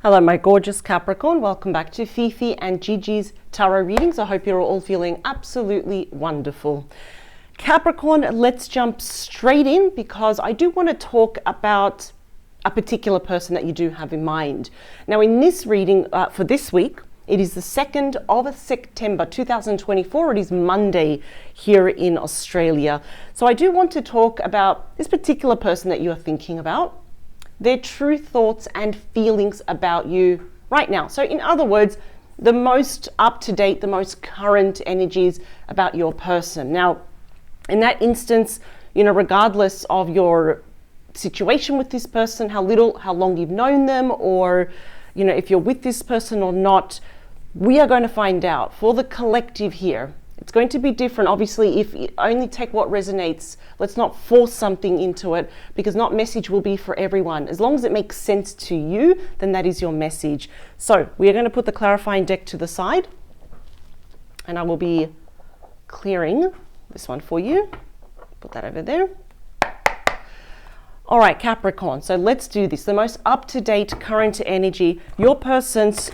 Hello, my gorgeous Capricorn. Welcome back to Fifi and Gigi's tarot readings. I hope you're all feeling absolutely wonderful. Capricorn, let's jump straight in because I do want to talk about a particular person that you do have in mind. Now, in this reading for this week, it is the 2nd of September 2024. It is Monday here in Australia. So I do want to talk about this particular person that you are thinking about, their true thoughts and feelings about you right now. So in other words, the most up-to-date, the most current energies about your person. Now, in that instance, regardless of your situation with this person, how long you've known them, or, if you're with this person or not, we are going to find out for the collective here. It's going to be different. Obviously, if you only take what resonates, let's not force something into it, because not message will be for everyone. As long as it makes sense to you, then that is your message. So we are going to put the clarifying deck to the side, and I will be clearing this one for you. Put that over there. All right, Capricorn. So let's do this. The most up-to-date current energy, your person's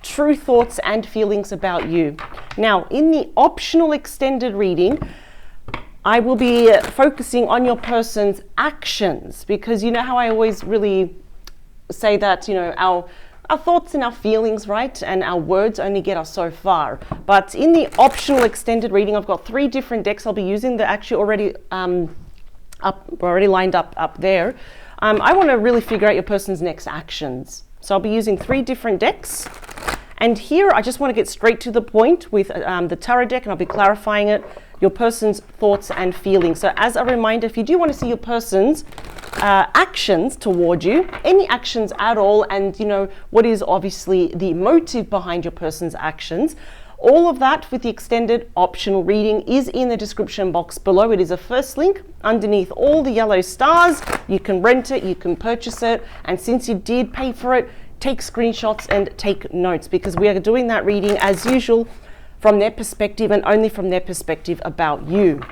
true thoughts and feelings about you. Now, in the optional extended reading, I will be focusing on your person's actions, because you know how I always really say that, our thoughts and our feelings, right, and our words only get us so far. But in the optional extended reading, I've got 3 different decks I'll be using. They're actually already lined up there. I want to really figure out your person's next actions. So I'll be using 3 different decks. And here, I just want to get straight to the point with the tarot deck, and I'll be clarifying it, your person's thoughts and feelings. So as a reminder, if you do want to see your person's actions toward you, any actions at all, and what is obviously the motive behind your person's actions, all of that with the extended optional reading is in the description box below. It is a first link underneath all the yellow stars. You can rent it, you can purchase it, and since you did pay for it, take screenshots and take notes, because we are doing that reading as usual from their perspective and only from their perspective about you.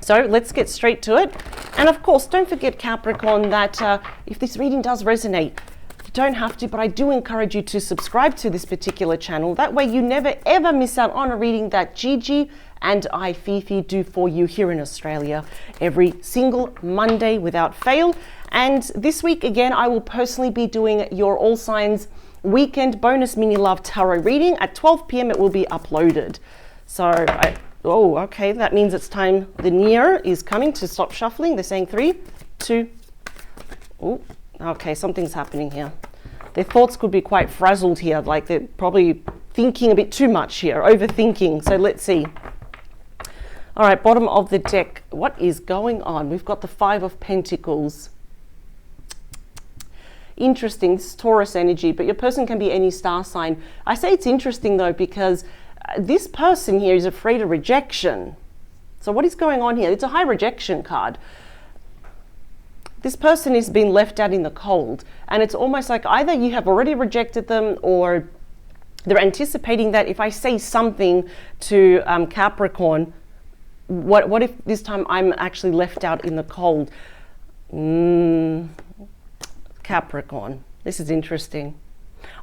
So let's get straight to it. And of course, don't forget, Capricorn, that if this reading does resonate, you don't have to, but I do encourage you to subscribe to this particular channel. That way you never ever miss out on a reading that Gigi and I, Fifi, do for you here in Australia every single Monday without fail. And this week, again, I will personally be doing your All Signs Weekend Bonus Mini Love Tarot reading. At 12 p.m. it will be uploaded. So, okay, that means it's time. The near is coming to stop shuffling. They're saying 3, 2, okay, something's happening here. Their thoughts could be quite frazzled here, like they're probably thinking a bit too much here, overthinking. So let's see. All right, bottom of the deck, what is going on? We've got the 5 of Pentacles. Interesting, this is Taurus energy, but your person can be any star sign. I say it's interesting though, because this person here is afraid of rejection. So what is going on here? It's a high rejection card. This person is being left out in the cold, and it's almost like either you have already rejected them, or they're anticipating that if I say something to Capricorn, what if this time I'm actually left out in the cold? Capricorn, this is interesting.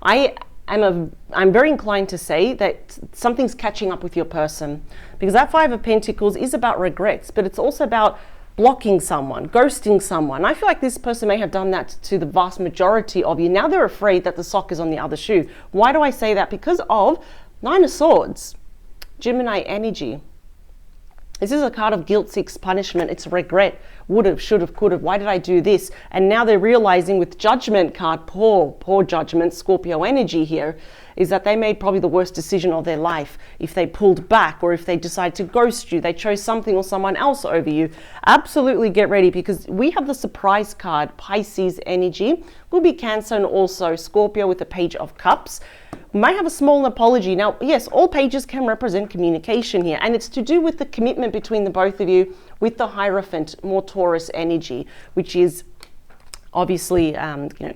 I'm very inclined to say that something's catching up with your person, because that 5 of Pentacles is about regrets, but it's also about blocking someone, ghosting someone. I feel like this person may have done that to the vast majority of you. Now they're afraid that the sock is on the other shoe. Why do I say that? Because of 9 of Swords, Gemini energy. This is a card of guilt seeks punishment. It's regret. Would have, should have, could have. Why did I do this? And now they're realizing with Judgment card, poor judgment, Scorpio energy here, is that they made probably the worst decision of their life. If they pulled back, or if they decided to ghost you, they chose something or someone else over you. Absolutely get ready, because we have the surprise card, Pisces energy. Will be Cancer and also Scorpio with the Page of Cups. We might have a small apology. Now, yes, all pages can represent communication here, and it's to do with the commitment between the both of you with the Hierophant, more Taurus energy, which is obviously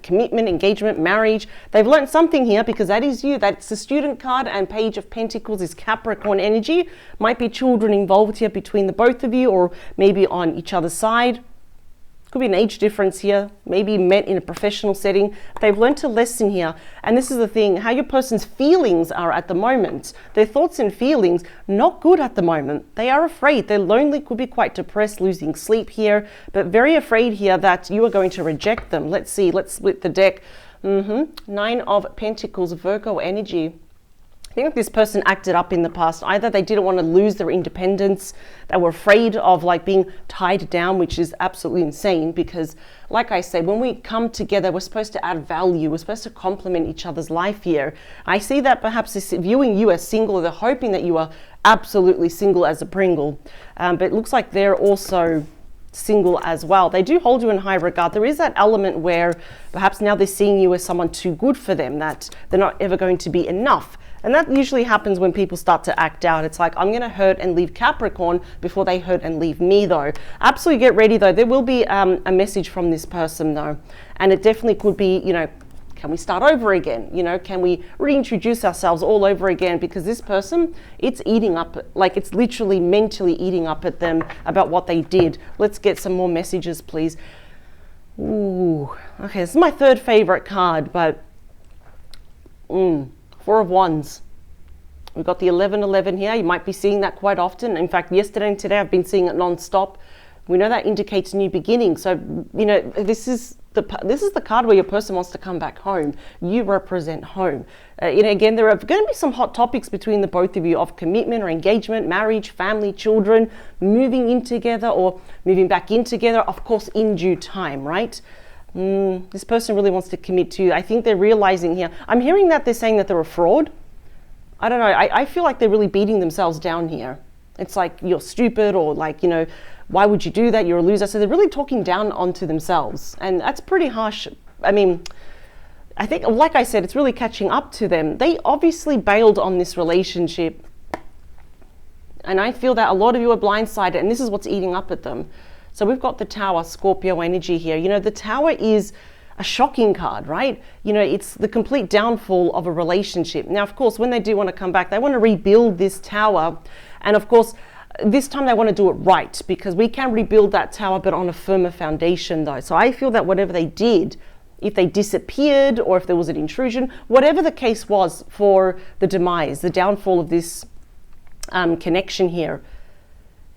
commitment, engagement, marriage. They've learned something here, because that is you. That's the Student card, and Page of Pentacles is Capricorn energy. Might be children involved here between the both of you, or maybe on each other's side. Could be an age difference here, maybe met in a professional setting. They've learned a lesson here. And this is the thing, how your person's feelings are at the moment. Their thoughts and feelings, not good at the moment. They are afraid, they're lonely, could be quite depressed, losing sleep here, but very afraid here that you are going to reject them. Let's see, let's split the deck. 9 of Pentacles, Virgo energy. I think this person acted up in the past. Either they didn't want to lose their independence, they were afraid of like being tied down, which is absolutely insane because, like I said, when we come together, we're supposed to add value. We're supposed to complement each other's life here. I see that perhaps this viewing you as single, they're hoping that you are absolutely single as a Pringle. But it looks like they're also single as well. They do hold you in high regard. There is that element where perhaps now they're seeing you as someone too good for them, that they're not ever going to be enough. And that usually happens when people start to act out. It's like, I'm going to hurt and leave Capricorn before they hurt and leave me, though. Absolutely get ready, though. There will be a message from this person, though. And it definitely could be, you know, can we start over again? You know, can we reintroduce ourselves all over again? Because this person, it's eating up, like it's literally mentally eating up at them about what they did. Let's get some more messages, please. Ooh, okay, this is my third favorite card, but 4 of Wands. We've got the 1111 here. You might be seeing that quite often. In fact, yesterday and today I've been seeing it non-stop. We know that indicates new beginnings. So, you know, this is the card where your person wants to come back home. You represent home. You know, again, there are going to be some hot topics between the both of you of commitment or engagement, marriage, family, children, moving in together or moving back in together, of course, in due time, right? This person really wants to commit to you. I think they're realizing here. I'm hearing that they're saying that they're a fraud. I don't know. I feel like they're really beating themselves down here. It's like you're stupid or like, you know, why would you do that? You're a loser. So they're really talking down onto themselves. And that's pretty harsh. I mean, I think, like I said, it's really catching up to them. They obviously bailed on this relationship. And I feel that a lot of you are blindsided and this is what's eating up at them. So we've got the Tower, Scorpio energy here. You know, the Tower is a shocking card, right? You know, it's the complete downfall of a relationship. Now, of course, when they do want to come back, they want to rebuild this Tower. And of course, this time they want to do it right because we can rebuild that Tower, but on a firmer foundation though. So I feel that whatever they did, if they disappeared or if there was an intrusion, whatever the case was for the demise, the downfall of this connection here,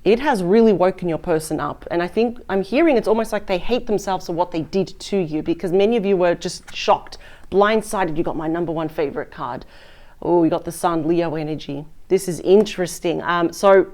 it has really woken your person up. And I think I'm hearing it's almost like they hate themselves for what they did to you because many of you were just shocked, blindsided. You got my number 1 favorite card. Oh, you got the Sun, Leo energy. This is interesting. So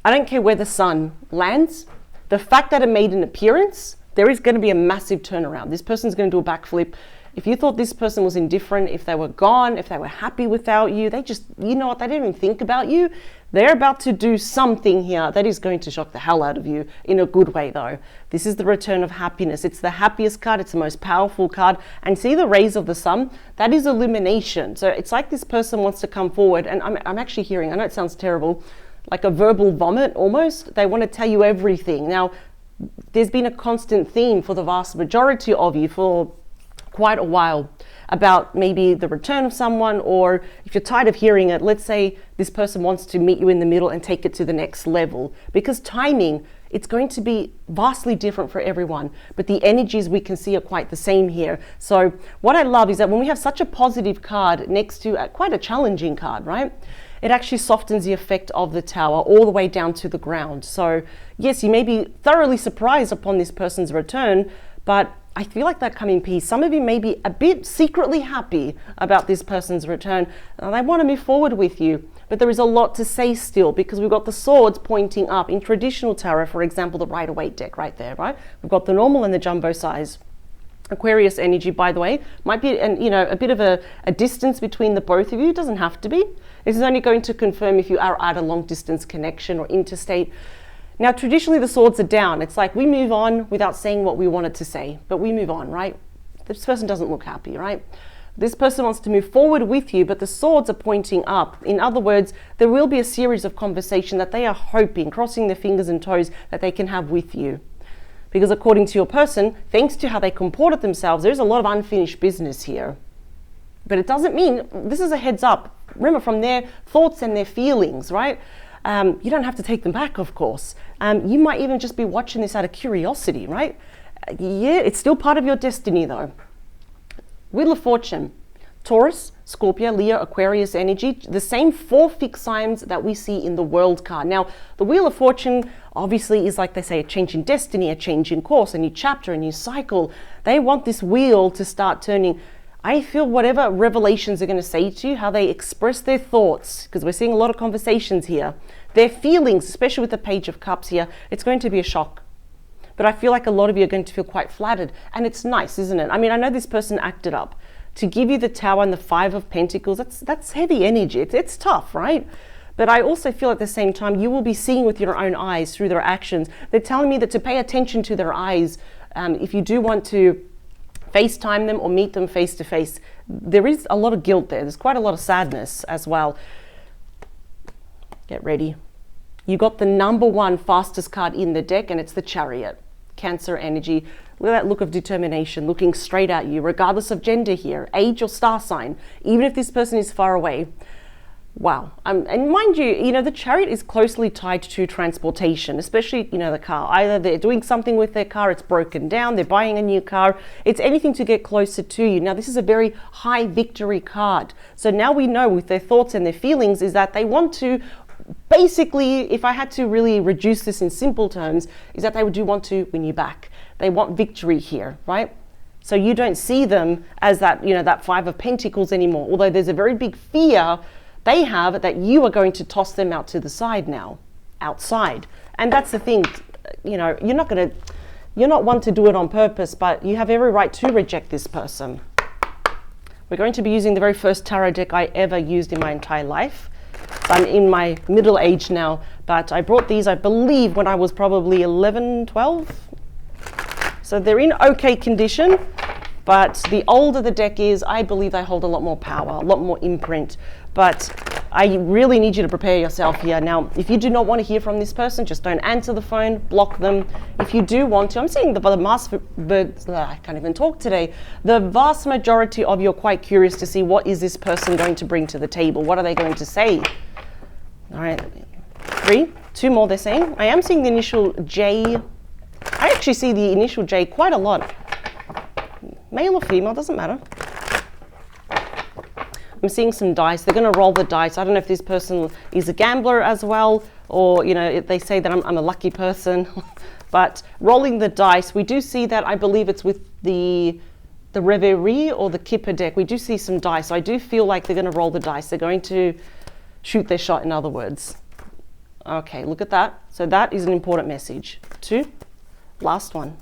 I don't care where the Sun lands. The fact that it made an appearance, there is going to be a massive turnaround. This person's going to do a backflip. If you thought this person was indifferent, if they were gone, if they were happy without you, they just, you know what, they didn't even think about you. They're about to do something here that is going to shock the hell out of you in a good way though. This is the return of happiness. It's the happiest card. It's the most powerful card. And see the rays of the sun? That is illumination. So it's like this person wants to come forward and I'm actually hearing, I know it sounds terrible, like a verbal vomit almost. They want to tell you everything. Now, there's been a constant theme for the vast majority of you for quite a while about maybe the return of someone, or if you're tired of hearing it, let's say this person wants to meet you in the middle and take it to the next level. Because timing, it's going to be vastly different for everyone, but the energies we can see are quite the same here. So what I love is that when we have such a positive card next to quite a challenging card, right? It actually softens the effect of the Tower all the way down to the ground. So yes, you may be thoroughly surprised upon this person's return, but I feel like that come in peace. Some of you may be a bit secretly happy about this person's return. They want to move forward with you, but there is a lot to say still because we've got the swords pointing up. In traditional tarot, for example, the Rider-Waite deck right there, right? We've got the normal and the jumbo size. Aquarius energy, by the way, might be a bit of a distance between the both of you. It doesn't have to be. This is only going to confirm if you are at a long distance connection or interstate. Now, traditionally, the swords are down. It's like we move on without saying what we wanted to say, but we move on, right? This person doesn't look happy, right? This person wants to move forward with you, but the swords are pointing up. In other words, there will be a series of conversation that they are hoping, crossing their fingers and toes, that they can have with you. Because according to your person, thanks to how they comported themselves, there's a lot of unfinished business here. But it doesn't mean, this is a heads up. Remember, from their thoughts and their feelings, right? You don't have to take them back, of course. You might even just be watching this out of curiosity, right? Yeah, it's still part of your destiny though. Wheel of Fortune, Taurus, Scorpio, Leo, Aquarius energy, the same 4 fixed signs that we see in the World card. Now, the Wheel of Fortune obviously is, like they say, a change in destiny, a change in course, a new chapter, a new cycle. They want this wheel to start turning. I feel whatever revelations are going to say to you, how they express their thoughts, because we're seeing a lot of conversations here, their feelings, especially with the Page of Cups here, it's going to be a shock. But I feel like a lot of you are going to feel quite flattered. And it's nice, isn't it? I mean, I know this person acted up. To give you the Tower and the 5 of Pentacles, that's heavy energy. It's tough, right? But I also feel at the same time, you will be seeing with your own eyes through their actions. They're telling me that to pay attention to their eyes, if you do want to FaceTime them or meet them face to face, there is a lot of guilt there. There's quite a lot of sadness as well. Get ready. You got the number 1 fastest card in the deck, and it's the Chariot. Cancer energy. Look at that look of determination, looking straight at you, regardless of gender here, age or star sign, even if this person is far away. Wow. And mind you, you know, the Chariot is closely tied to transportation, especially, you know, the car. Either they're doing something with their car, it's broken down, they're buying a new car. It's anything to get closer to you. Now, this is a very high victory card. So now we know with their thoughts and their feelings is that they want to, basically, if I had to really reduce this in simple terms, is that they do want to win you back. They want victory here, right? So you don't see them as that, you know, that 5 of Pentacles anymore. Although there's a very big fear they have that you are going to toss them out to the side now, outside. And that's the thing, you know, you're not one to do it on purpose, but you have every right to reject this person. We're going to be using the very first tarot deck I ever used in my entire life. So I'm in my middle age now, but I brought these, I believe, when I was probably 11, 12. So they're in okay condition, but the older the deck is, I believe they hold a lot more power, a lot more imprint. But I really need you to prepare yourself here. Now, if you do not want to hear from this person, just don't answer the phone, block them. If you do want to, I'm seeing I can't even talk today. The vast majority of you are quite curious to see what is this person going to bring to the table? What are they going to say? All right, 3, 2 more they're saying. I am seeing the initial J. I actually see the initial J quite a lot. Male or female, doesn't matter. I'm seeing some dice. They're going to roll the dice. I don't know if this person is a gambler as well, or, you know, they say that I'm a lucky person. But rolling the dice, we do see that, I believe it's with the Reverie or the Kipper deck. We do see some dice. So I do feel like they're going to roll the dice. They're going to shoot their shot, in other words. Okay, look at that. So that is an important message. 2, last one.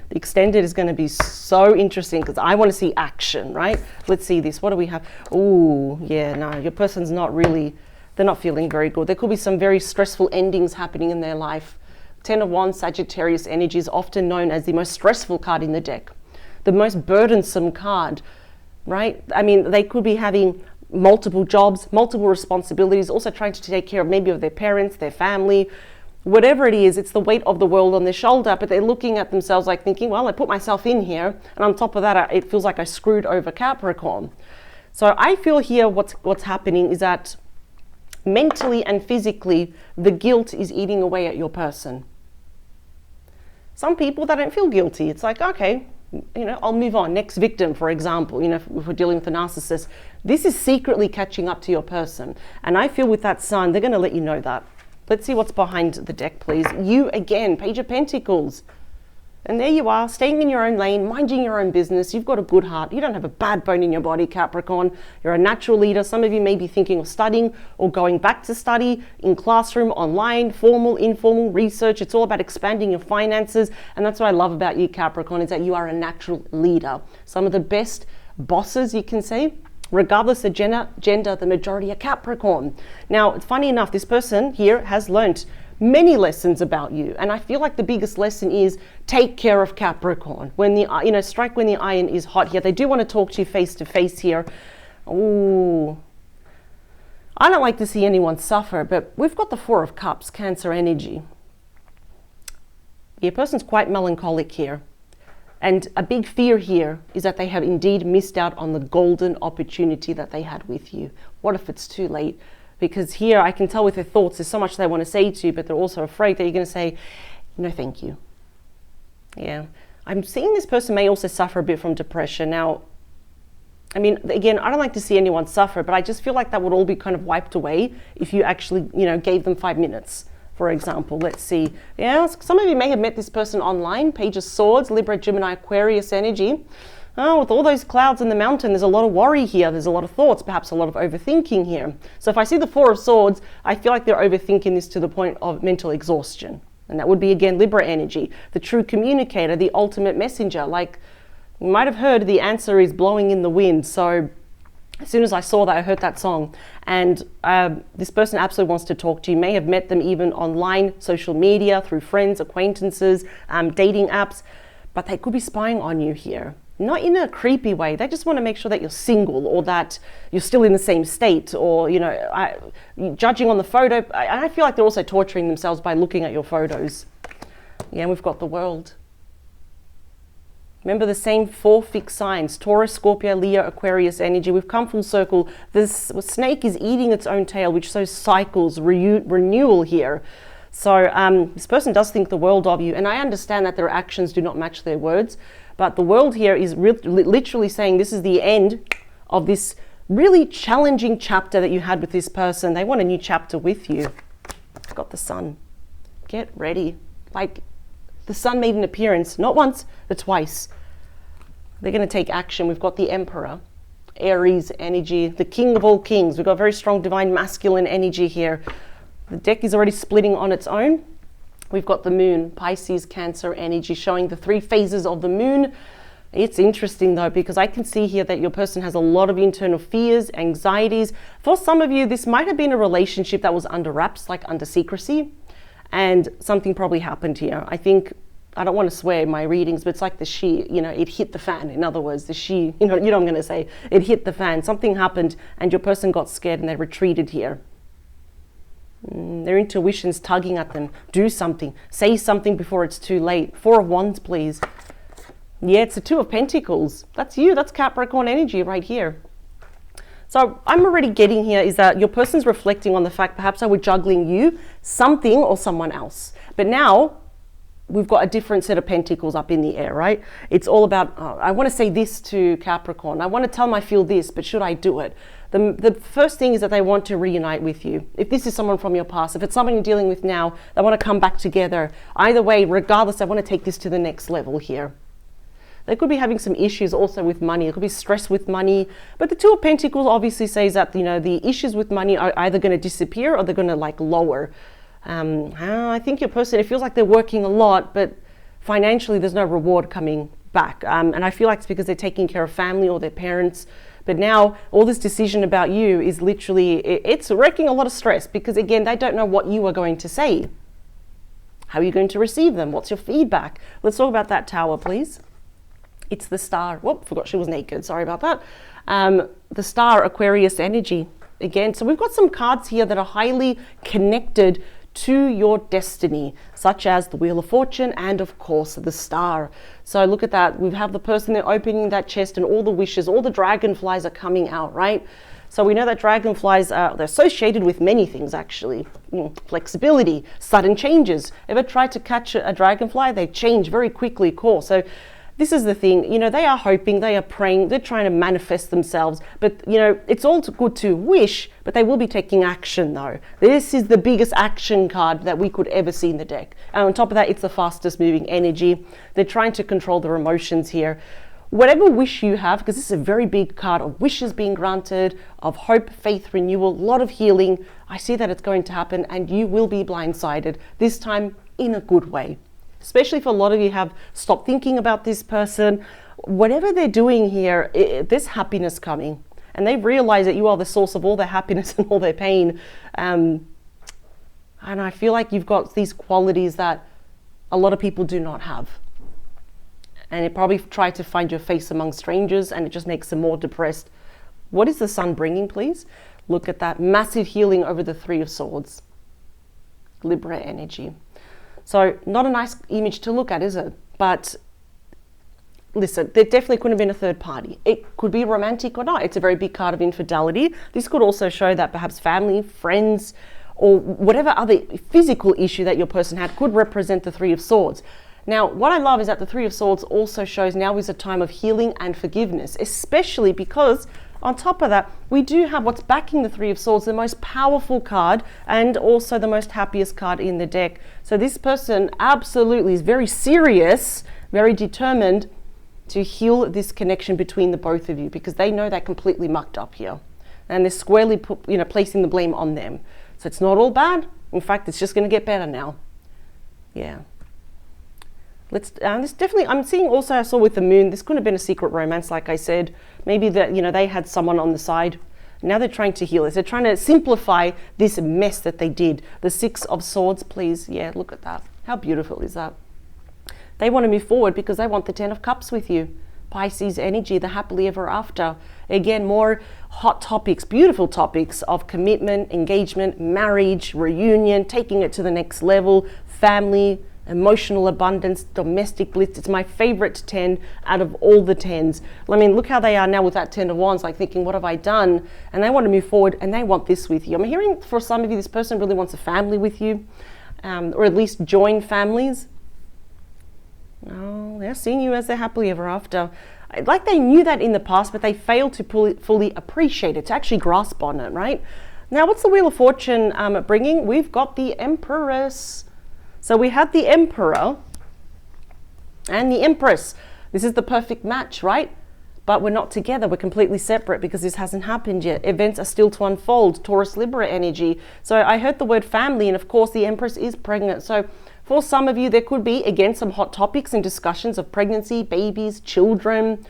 The extended is going to be so interesting because I want to see action, right? Let's see this. What do we have? Oh, yeah, no, your person's not really, they're not feeling very good. There could be some very stressful endings happening in their life. 10 of Wands, Sagittarius energy is often known as the most stressful card in the deck, the most burdensome card, right? I mean, they could be having multiple jobs, multiple responsibilities, also trying to take care of maybe of their parents, their family, whatever it is, it's the weight of the world on their shoulder, but they're looking at themselves like thinking, well, I put myself in here, and on top of that, it feels like I screwed over Capricorn. So I feel here what's happening is that mentally and physically, the guilt is eating away at your person. Some people, they don't feel guilty. It's like, okay, you know, I'll move on. Next victim, for example, you know, if we're dealing with a narcissist, this is secretly catching up to your person. And I feel with that Sun, they're going to let you know that. Let's see what's behind the deck, please. You again, Page of Pentacles. And there you are, staying in your own lane, minding your own business. You've got a good heart. You don't have a bad bone in your body, Capricorn. You're a natural leader. Some of you may be thinking of studying or going back to study in classroom, online, formal, informal, research. It's all about expanding your finances. And that's what I love about you, Capricorn, is that you are a natural leader. Some of the best bosses, you can say, regardless of gender, the majority are Capricorn. Now, it's funny enough, this person here has learnt many lessons about you, and I feel like the biggest lesson is take care of Capricorn. When the, you know, strike when the iron is hot here. They do want to talk to you face to face here. Ooh, I don't like to see anyone suffer, but we've got the 4 of Cups, Cancer energy. Your person's quite melancholic here. And a big fear here is that they have indeed missed out on the golden opportunity that they had with you. What if it's too late? Because here I can tell with their thoughts, there's so much they want to say to you, but they're also afraid that you're going to say, no, thank you. Yeah. I'm seeing this person may also suffer a bit from depression. Now, I mean, again, I don't like to see anyone suffer, but I just feel like that would all be kind of wiped away if you actually, gave them 5 minutes, for example. Let's see. Yeah, some of you may have met this person online. Page of Swords, Libra, Gemini, Aquarius energy. Oh, with all those clouds in the mountain, there's a lot of worry here. There's a lot of thoughts, perhaps a lot of overthinking here. So if I see the Four of Swords, I feel like they're overthinking this to the point of mental exhaustion. And that would be, again, Libra energy, the true communicator, the ultimate messenger. Like, you might have heard the answer is blowing in the wind. So as soon as I saw that, I heard that song. And this person absolutely wants to talk to you. You may have met them even online, social media, through friends, acquaintances, dating apps. But they could be spying on you here. Not in a creepy way. They just want to make sure that you're single or that you're still in the same state, or, judging on the photo. I feel like they're also torturing themselves by looking at your photos. Yeah, and we've got the World. Remember the same 4 fixed signs, Taurus, Scorpio, Leo, Aquarius energy. We've come full circle. This snake is eating its own tail, which shows cycles, renewal here. So this person does think the world of you. And I understand that their actions do not match their words. But the World here is literally saying this is the end of this really challenging chapter that you had with this person. They want a new chapter with you. Got the Sun. Get ready. Like, the Sun made an appearance, not once, but twice. They're going to take action. We've got the Emperor, Aries energy, the King of all kings. We've got very strong divine masculine energy here. The deck is already splitting on its own. We've got the Moon, Pisces, Cancer energy, showing the 3 phases of the Moon. It's interesting though, because I can see here that your person has a lot of internal fears, anxieties. For some of you, this might have been a relationship that was under wraps, like under secrecy, and something probably happened here. I think, I don't want to swear in my readings, but it's like the it hit the fan. In other words, you know what I'm going to say. It hit the fan. Something happened and your person got scared and they retreated here. Their intuition's tugging at them. Do something. Say something before it's too late. 4 of Wands, please. Yeah, it's the 2 of Pentacles. That's you. That's Capricorn energy right here. So I'm already getting here is that your person's reflecting on the fact perhaps I was juggling you, something, or someone else. But now we've got a different set of pentacles up in the air, right? It's all about, I want to say this to Capricorn. I want to tell them I feel this, but should I do it? The first thing is that they want to reunite with you. If this is someone from your past, if it's someone you're dealing with now, they want to come back together. Either way, regardless, I want to take this to the next level here. They could be having some issues also with money. It could be stress with money. But the 2 of Pentacles obviously says that, the issues with money are either going to disappear or they're going to lower. I think your person, it feels like they're working a lot, but financially there's no reward coming back. And I feel like it's because they're taking care of family or their parents. But now all this decision about you is literally, it's wreaking a lot of stress because, again, they don't know what you are going to say. How are you going to receive them? What's your feedback? Let's talk about that Tower, please. It's the Star. Whoop, forgot she was naked. Sorry about that. The Star, Aquarius energy. Again, so we've got some cards here that are highly connected to your destiny, such as the Wheel of Fortune and, of course, the Star. So look at that. We have the person there opening that chest and all the wishes, all the dragonflies are coming out, right? So we know that dragonflies are they're associated with many things, actually. Flexibility, sudden changes. Ever tried to catch a dragonfly? They change very quickly, of course. So this is the thing, they are hoping, they are praying, they're trying to manifest themselves, but it's all good to wish, but they will be taking action though. This is the biggest action card that we could ever see in the deck. And on top of that, it's the fastest moving energy. They're trying to control their emotions here. Whatever wish you have, because this is a very big card of wishes being granted, of hope, faith, renewal, a lot of healing. I see that it's going to happen and you will be blindsided, this time in a good way. Especially if a lot of you have stopped thinking about this person. Whatever they're doing here, there's happiness coming. And they realize that you are the source of all their happiness and all their pain. And I feel like you've got these qualities that a lot of people do not have. And they probably try to find your face among strangers and it just makes them more depressed. What is the Sun bringing, please? Look at that massive healing over the 3 of Swords. Libra energy. So not a nice image to look at, is it? But listen, there definitely couldn't have been a third party. It could be romantic or not. It's a very big card of infidelity. This could also show that perhaps family, friends, or whatever other physical issue that your person had could represent the Three of Swords. Now, what I love is that the Three of Swords also shows now is a time of healing and forgiveness, especially because on top of that, we do have what's backing the Three of Swords, the most powerful card and also the most happiest card in the deck. So this person absolutely is very serious, very determined to heal this connection between the both of you, because they know they're completely mucked up here. And they're squarely placing the blame on them. So it's not all bad. In fact, it's just going to get better now. Yeah. Let's this definitely, I'm seeing also, I saw with the moon, this could have been a secret romance, like I said. Maybe that, they had someone on the side. Now they're trying to heal this. They're trying to simplify this mess that they did. The Six of Swords, please. Yeah, look at that. How beautiful is that? They want to move forward because they want the Ten of Cups with you. Pisces energy, the happily ever after. Again, more hot topics, beautiful topics of commitment, engagement, marriage, reunion, taking it to the next level, family, emotional abundance, domestic bliss. It's my favorite 10 out of all the 10s. I mean, look how they are now with that 10 of Wands, like thinking, what have I done? And they want to move forward and they want this with you. I'm hearing for some of you, this person really wants a family with you, or at least join families. Oh, they're seeing you as their happily ever after. Like they knew that in the past, but they failed to fully appreciate it, to actually grasp on it, right? Now, what's the Wheel of Fortune bringing? We've got the Empress. So we had the Emperor and the Empress. This is the perfect match, right? But we're not together. We're completely separate because this hasn't happened yet. Events are still to unfold. Taurus Libra energy. So I heard the word family, and of course the Empress is pregnant. So for some of you, there could be, again, some hot topics and discussions of pregnancy, babies, children.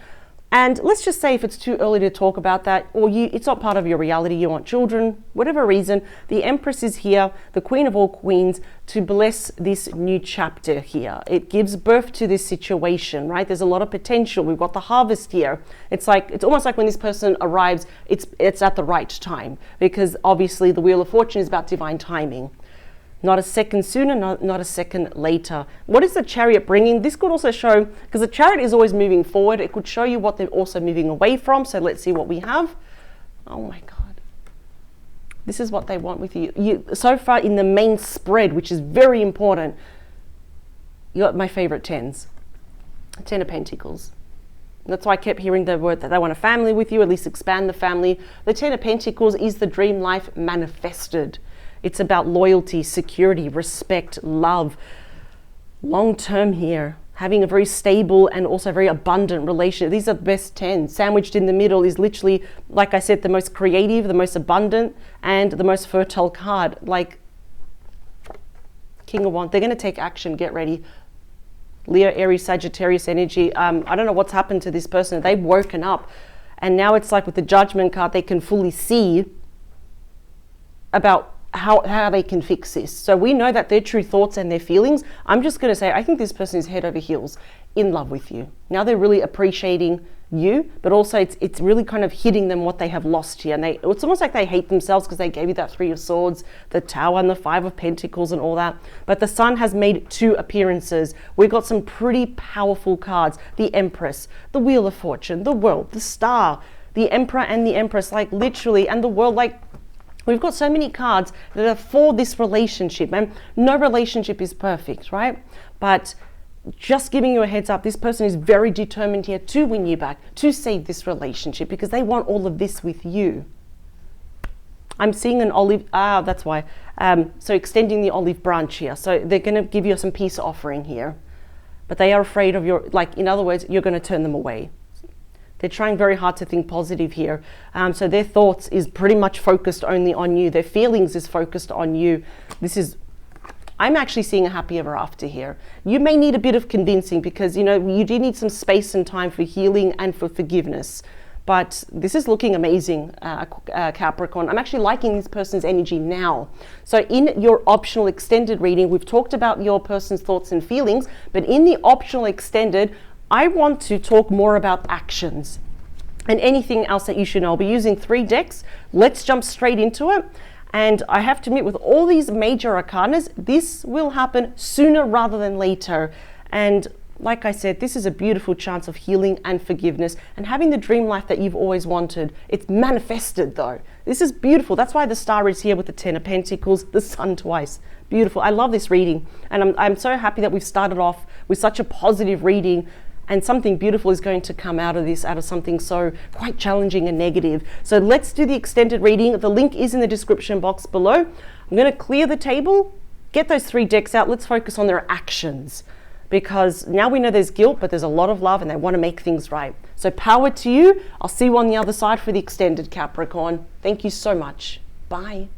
And let's just say if it's too early to talk about that, or it's not part of your reality, you want children, whatever reason, the Empress is here, the Queen of all Queens, to bless this new chapter here. It gives birth to this situation, right? There's a lot of potential. We've got the harvest here. It's almost like when this person arrives, it's at the right time, because obviously the Wheel of Fortune is about divine timing. Not a second sooner, not a second later. What is the Chariot bringing? This could also show, because the Chariot is always moving forward, it could show you what they're also moving away from. So let's see what we have. Oh my God. This is what they want with you. So far in the main spread, which is very important, you got my favorite 10s. 10 of Pentacles. That's why I kept hearing the word that they want a family with you, at least expand the family. The 10 of Pentacles is the dream life manifested. It's about loyalty, security, respect, love, long-term here, having a very stable and also very abundant relationship. These are the best 10. Sandwiched in the middle is literally, like I said, the most creative, the most abundant, and the most fertile card. Like King of Wands, they're going to take action. Get ready. Leo, Aries, Sagittarius energy. I don't know what's happened to this person. They've woken up. And now it's like with the Judgment card, they can fully see about how they can fix this. So we know that their true thoughts and their feelings, I'm just going to say, I think this person is head over heels in love with you. Now they're really appreciating you, but also it's really kind of hitting them what they have lost here. And it's almost like they hate themselves because they gave you that Three of Swords, the Tower and the Five of Pentacles and all that. But the Sun has made 2 appearances. We've got some pretty powerful cards. The Empress, the Wheel of Fortune, the World, the Star, the Emperor and the Empress, like literally, and the World, like we've got so many cards that are for this relationship, and no relationship is perfect, right? But just giving you a heads up, this person is very determined here to win you back, to save this relationship, because they want all of this with you. I'm seeing an olive, that's why. So extending the olive branch here. So they're going to give you some peace offering here. But they are afraid of in other words, you're going to turn them away. They're trying very hard to think positive here. So their thoughts is pretty much focused only on you. Their feelings is focused on you. I'm actually seeing a happy ever after here. You may need a bit of convincing because, you do need some space and time for healing and for forgiveness. But this is looking amazing, Capricorn. I'm actually liking this person's energy now. So in your optional extended reading, we've talked about your person's thoughts and feelings, but in the optional extended, I want to talk more about actions and anything else that you should know. I'll be using 3 decks. Let's jump straight into it. And I have to admit, with all these major arcanas, this will happen sooner rather than later. And like I said, this is a beautiful chance of healing and forgiveness and having the dream life that you've always wanted. It's manifested though. This is beautiful. That's why the star is here with the 10 of Pentacles, the sun twice. Beautiful. I love this reading. And I'm so happy that we've started off with such a positive reading, and something beautiful is going to come out of this, out of something so quite challenging and negative. So let's do the extended reading. The link is in the description box below. I'm going to clear the table, get those 3 decks out. Let's focus on their actions, because now we know there's guilt, but there's a lot of love and they want to make things right. So power to you. I'll see you on the other side for the extended, Capricorn. Thank you so much. Bye.